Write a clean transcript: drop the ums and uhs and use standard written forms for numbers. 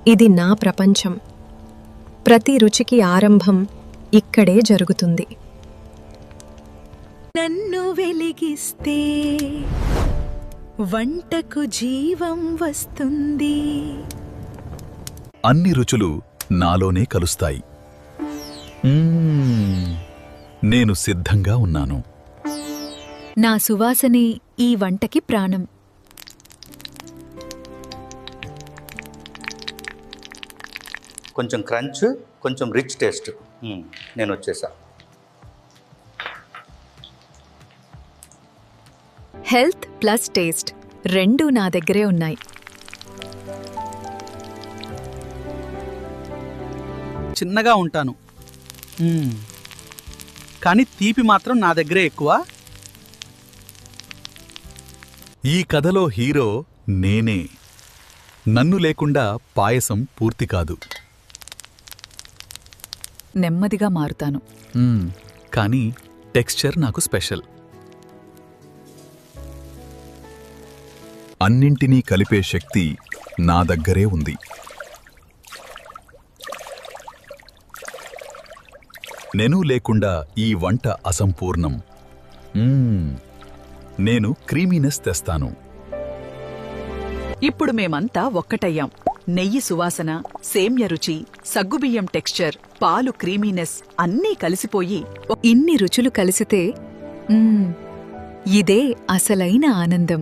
ఇది నా ప్రపంచం. ప్రతి రుచికి ఆరంభం ఇక్కడే జరుగుతుంది. నన్ను వెలిగిస్తే వంటకు జీవం వస్తుంది. అన్ని రుచులు నాలోనే కలుస్తాయి. నేను సిద్ధంగా ఉన్నాను. నా సువాసనే ఈ వంటకి ప్రాణం. కొంచెం క్రంచ్, కొంచెం రిచ్ టేస్ట్. నేను వచ్చేసా. హెల్త్ ప్లస్ టేస్ట్ రెండూ నా దగ్గరే ఉన్నాయి. చిన్నగా ఉంటాను, కానీ తీపి మాత్రం నా దగ్గరే ఎక్కువ. ఈ కథలో హీరో నేనే. నన్ను లేకుండా పాయసం పూర్తి కాదు. నెమ్మదిగా మారుతాను. కానీ టెక్స్చర్ నాకు స్పెషల్. అన్నింటినీ కలిపే శక్తి నా దగ్గరే ఉంది. నేను లేకుండా ఈ వంట అసంపూర్ణం. నేను క్రీమీనెస్ తెస్తాను. ఇప్పుడు మేమంతా ఒక్కటయ్యాం. నెయ్యి సువాసన, సేమ్య రుచి, సగ్గుబియ్యం టెక్స్చర్, పాలు క్రీమీనెస్ అన్నీ కలిసిపోయి ఇన్ని రుచులు కలిసితే ఇదే అసలైన ఆనందం.